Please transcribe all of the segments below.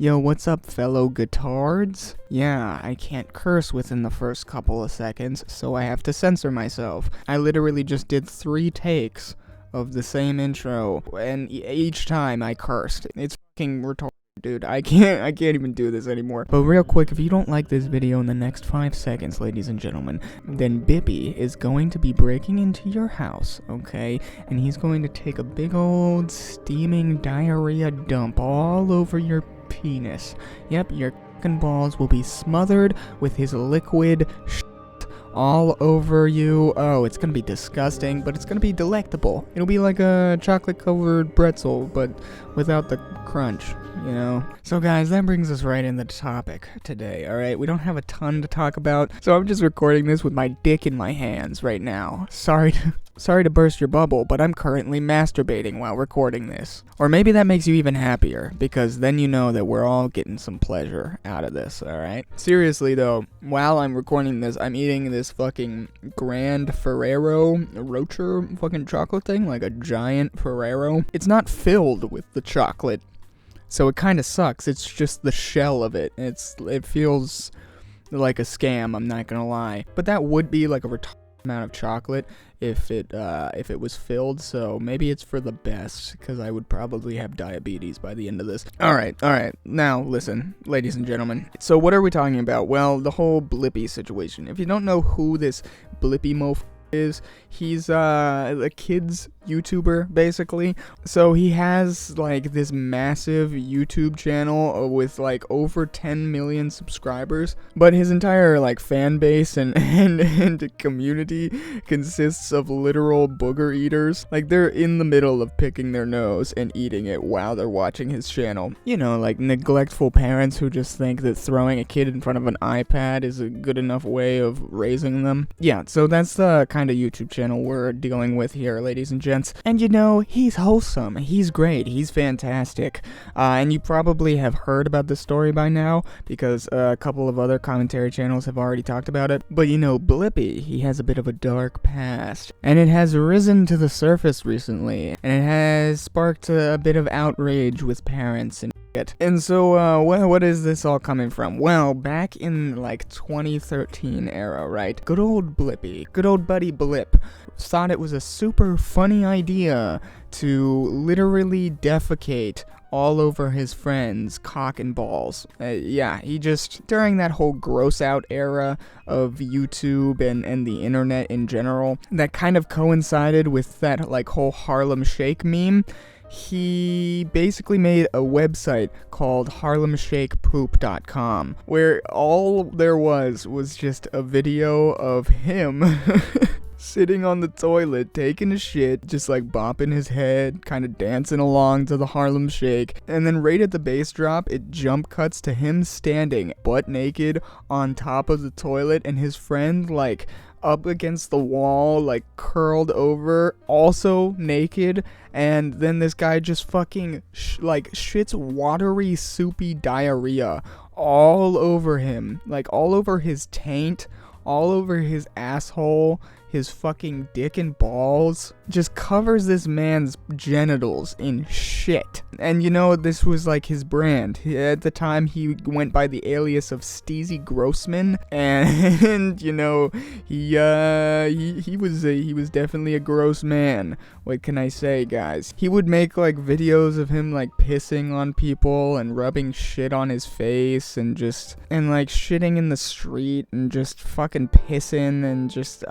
Yo, what's up, fellow guitards? Yeah, I can't curse within the first couple of seconds, so I have to censor myself. I literally just did 3 takes of the same intro, and each time I cursed. It's fucking retarded, dude. I can't even do this anymore. But real quick, if you don't like this video in the next 5 seconds, ladies and gentlemen, then Blippi is going to be breaking into your house, okay? And he's going to take a big old steaming diarrhea dump all over your penis. Yep, your fucking balls will be smothered with his liquid all over you. Oh, it's gonna be disgusting, but it's gonna be delectable. It'll be like a chocolate-covered pretzel, but without the crunch, you know? So guys, that brings us right into the topic today, alright? We don't have a ton to talk about, so I'm just recording this with my dick in my hands right now. Sorry to burst your bubble, but I'm currently masturbating while recording this. Or maybe that makes you even happier, because then you know that we're all getting some pleasure out of this, alright? Seriously though, while I'm recording this, I'm eating this fucking Grand Ferrero Rocher fucking chocolate thing, like a giant Ferrero. It's not filled with the chocolate, so it kinda sucks. It's just the shell of it. It feels like a scam, I'm not gonna lie. But that would be like a retarded amount of chocolate if it was filled, so maybe it's for the best, because I would probably have diabetes by the end of this. Alright, now listen, ladies and gentlemen. So what are we talking about? Well, the whole Blippi situation. If you don't know who this Blippi mofo is, he's a kid's YouTuber, basically. So he has like this massive YouTube channel with like over 10 million subscribers, but his entire like fan base and community consists of literal booger eaters. Like, they're in the middle of picking their nose and eating it while they're watching his channel. You know, like neglectful parents who just think that throwing a kid in front of an iPad is a good enough way of raising them. Yeah, so that's the kind of YouTube channel we're dealing with here, ladies and gents. And you know, he's wholesome, he's great, he's fantastic. And you probably have heard about this story by now, because a couple of other commentary channels have already talked about it. But you know, Blippi, he has a bit of a dark past, and it has risen to the surface recently, and it has sparked a bit of outrage with parents and shit. And so, what is this all coming from? Well, back in like 2013 era, right? Good old Blippi, good old buddy Blip, thought it was a super funny idea to literally defecate all over his friends' cock and balls. Yeah, he just, during that whole gross out era of YouTube and the internet in general, that kind of coincided with that like whole Harlem Shake meme. He basically made a website called harlemshakepoop.com, where all there was just a video of him sitting on the toilet, taking a shit, just like bopping his head, kind of dancing along to the Harlem Shake. And then right at the bass drop, it jump cuts to him standing butt naked on top of the toilet, and his friend like up against the wall, like curled over, also naked. And then this guy just fucking shits watery, soupy diarrhea all over him, like all over his taint, all over his asshole, his fucking dick and balls. Just covers this man's genitals in shit. And you know, this was like his brand. At the time, he went by the alias of Steezy Grossman, and you know, he was definitely a gross man. What can I say, guys? He would make like videos of him like pissing on people and rubbing shit on his face and like shitting in the street and just fucking pissing and just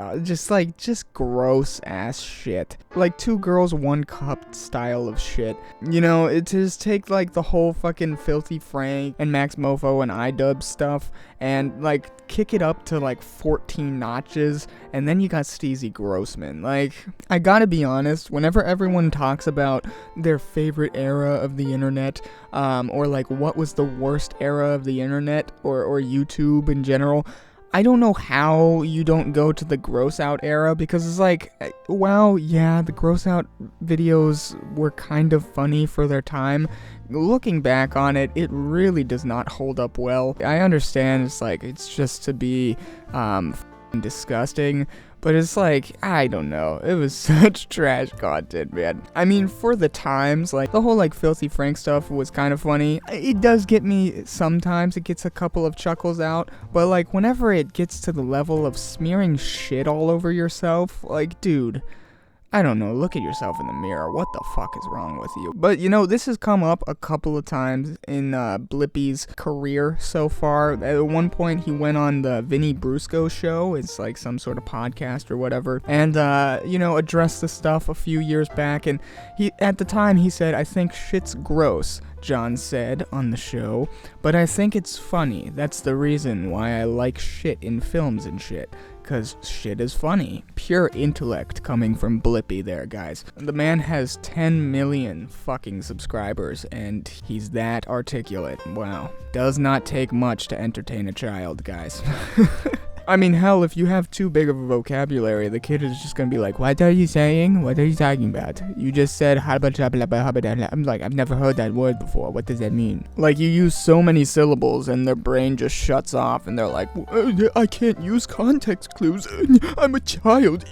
gross ass shit. Like 2 girls, 1 cup style of shit. You know, it just take like the whole fucking Filthy Frank and Max Mofo and iDub stuff and like kick it up to like 14 notches, and then you got Steezy Grossman. Like, I gotta be honest, whenever everyone talks about their favorite era of the internet, or like what was the worst era of the internet or YouTube in general, I don't know how you don't go to the gross out era, because it's like, well, yeah, the gross out videos were kind of funny for their time. Looking back on it, it really does not hold up well. I understand it's like, it's just to be and disgusting, but it's like, I don't know, it was such trash content, man. I mean, for the times, like, the whole, like, Filthy Frank stuff was kind of funny. It does get me sometimes, it gets a couple of chuckles out, but, like, whenever it gets to the level of smearing shit all over yourself, like, dude, I don't know, look at yourself in the mirror. What the fuck is wrong with you? But, you know, this has come up a couple of times in Blippi's career so far. At one point, he went on the Vinny Brusco show. It's like some sort of podcast or whatever. And, you know, addressed the stuff a few years back. And at the time, he said, "I think shit's gross," John said on the show. "But I think it's funny. That's the reason why I like shit in films and shit. Because shit is funny." Pure intellect coming from Blippi there, guys. The man has 10 million fucking subscribers, and he's that articulate. Wow. Does not take much to entertain a child, guys. I mean, hell, if you have too big of a vocabulary, the kid is just gonna be like, "What are you saying? What are you talking about? You just said habba jabba habba habba." I'm like, I've never heard that word before. What does that mean? Like, you use so many syllables and their brain just shuts off and they're like, "I can't use context clues. I'm a child."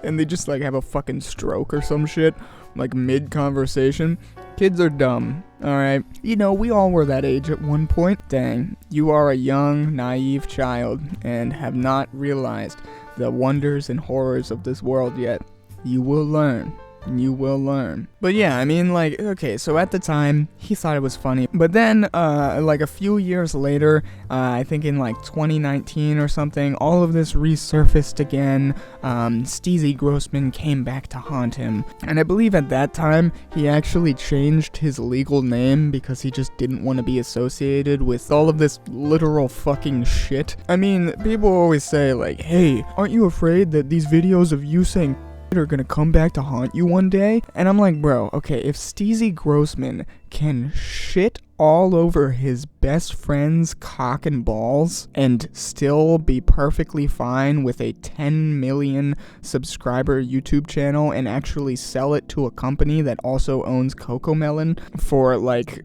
And they just like have a fucking stroke or some shit, like mid-conversation. Kids are dumb, alright? You know, we all were that age at one point. Dang, you are a young, naive child and have not realized the wonders and horrors of this world yet. You will learn. You will learn. But yeah, I mean, like, okay, so at the time, he thought it was funny. But then, like a few years later, I think in like 2019 or something, all of this resurfaced again. Steezy Grossman came back to haunt him. And I believe at that time, he actually changed his legal name because he just didn't want to be associated with all of this literal fucking shit. I mean, people always say like, "Hey, aren't you afraid that these videos of you saying are gonna come back to haunt you one day?" And I'm like, bro, okay, if Steezy Grossman can shit all over his best friend's cock and balls and still be perfectly fine with a 10 million subscriber YouTube channel and actually sell it to a company that also owns Cocomelon for like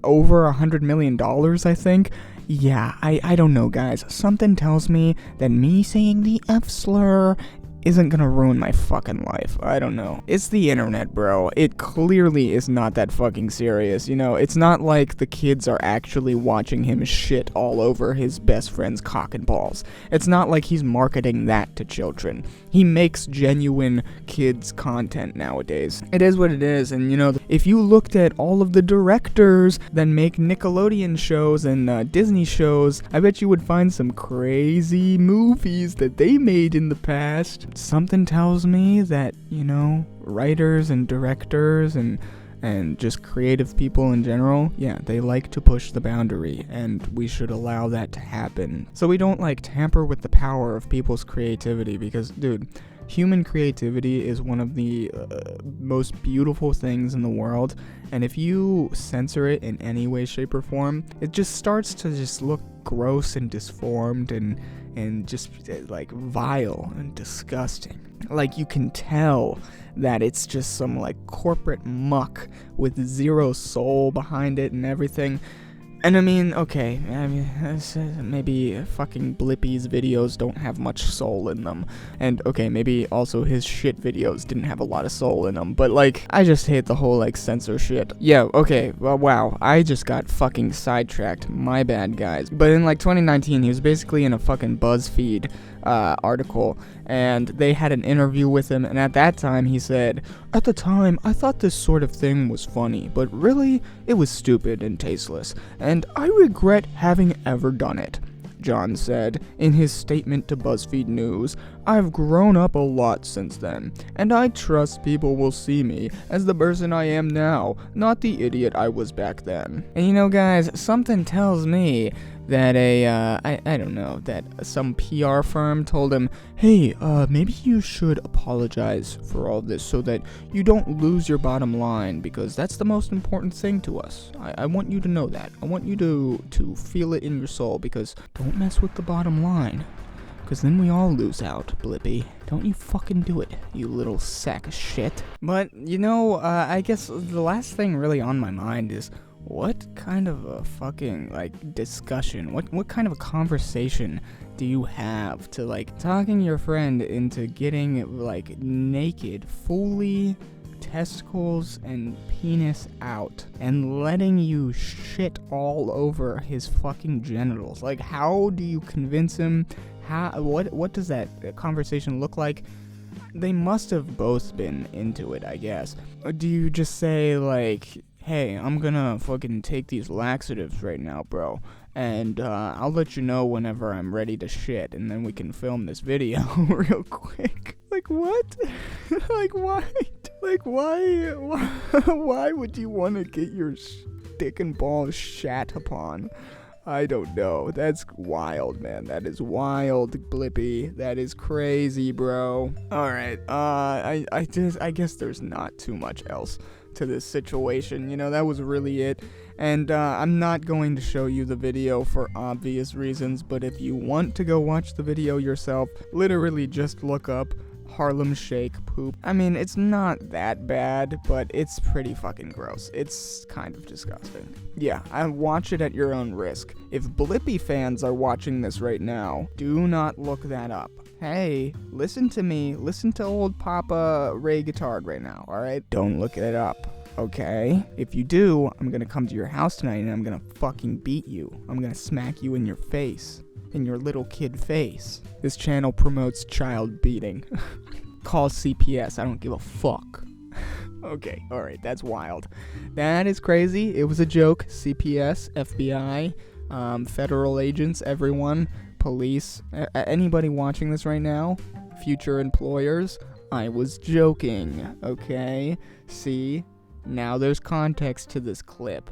over $100 million, I think. Yeah, I don't know, guys. Something tells me that me saying the F slur isn't gonna ruin my fucking life. I don't know. It's the internet, bro. It clearly is not that fucking serious, you know? It's not like the kids are actually watching him shit all over his best friend's cock and balls. It's not like he's marketing that to children. He makes genuine kids content nowadays. It is what it is, and you know, if you looked at all of the directors that make Nickelodeon shows and Disney shows, I bet you would find some crazy movies that they made in the past. Something tells me that, you know, writers and directors and just creative people in general, yeah, they like to push the boundary, and we should allow that to happen. So we don't, like, tamper with the power of people's creativity, because, dude, human creativity is one of the most beautiful things in the world, and if you censor it in any way, shape, or form, it just starts to just look gross and disformed and just like vile and disgusting. Like, you can tell that it's just some like corporate muck with zero soul behind it and everything. And I mean, okay, maybe fucking Blippi's videos don't have much soul in them. And okay, maybe also his shit videos didn't have a lot of soul in them. But like, I just hate the whole like censor shit. Yeah, okay, well, wow, I just got fucking sidetracked. My bad, guys. But in like 2019, he was basically in a fucking BuzzFeed article, and they had an interview with him, and at that time he said, "At the time, I thought this sort of thing was funny, but really, it was stupid and tasteless, and I regret having ever done it." John said in his statement to BuzzFeed News, "I've grown up a lot since then, and I trust people will see me as the person I am now, not the idiot I was back then." And you know, guys, something tells me that I don't know, that some PR firm told him, "Hey, maybe you should apologize for all this so that you don't lose your bottom line, because that's the most important thing to us. I want you to know that. I want you to feel it in your soul, because don't mess with the bottom line, because then we all lose out, Blippi. Don't you fucking do it, you little sack of shit." But, you know, I guess the last thing really on my mind is, What kind of a fucking, like, discussion, what kind of a conversation do you have to, like, talking your friend into getting, like, naked, fully testicles and penis out, and letting you shit all over his fucking genitals? Like, how do you convince him? What does that conversation look like? They must have both been into it, I guess. Or do you just say, like, hey, I'm gonna fucking take these laxatives right now, bro, and I'll let you know whenever I'm ready to shit, and then we can film this video real quick? Like, what? Like, why? Like, why would you want to get your dick and balls shat upon? I don't know. That's wild, man. That is wild, Blippi. That is crazy, bro. Alright, I guess there's not too much else to this situation. You know, that was really it. And I'm not going to show you the video for obvious reasons, but if you want to go watch the video yourself, literally just look up Harlem Shake poop. I mean, it's not that bad, but it's pretty fucking gross. It's kind of disgusting. Yeah, I watch it at your own risk. If Blippi fans are watching this right now, do not look that up. Hey, listen to me. Listen to old Papa Ray Guitard right now, alright? Don't look it up, okay? If you do, I'm gonna come to your house tonight and I'm gonna fucking beat you. I'm gonna smack you in your face. In your little kid face. This channel promotes child beating. Call CPS, I don't give a fuck. Okay, alright, that's wild. That is crazy. It was a joke. CPS, FBI, federal agents, everyone, police, anybody watching this right now, future employers, I was joking, okay? See, now there's context to this clip.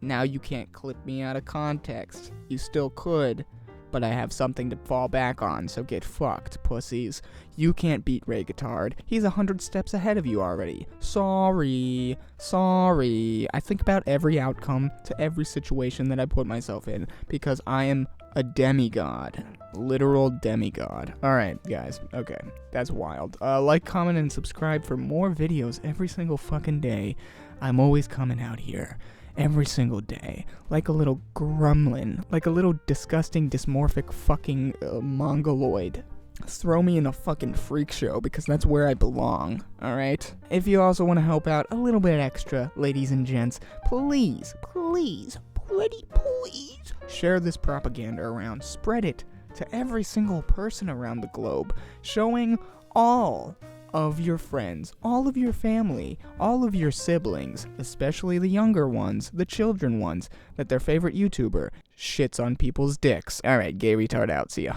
Now you can't clip me out of context. You still could, but I have something to fall back on, so get fucked, pussies. You can't beat Ray Guitard. He's 100 steps ahead of you already. Sorry. I think about every outcome to every situation that I put myself in, because I am a demigod. Literal demigod. Alright, guys. Okay. That's wild. Like, comment, and subscribe for more videos every single fucking day. I'm always coming out here. Every single day, like a little gremlin, like a little disgusting, dysmorphic fucking mongoloid. Throw me in a fucking freak show, because that's where I belong, alright? If you also want to help out a little bit extra, ladies and gents, please, share this propaganda around. Spread it to every single person around the globe, showing all of your friends, all of your family, all of your siblings, especially the younger ones, the children ones, that their favorite YouTuber shits on people's dicks. Alright, gay retard out. See ya.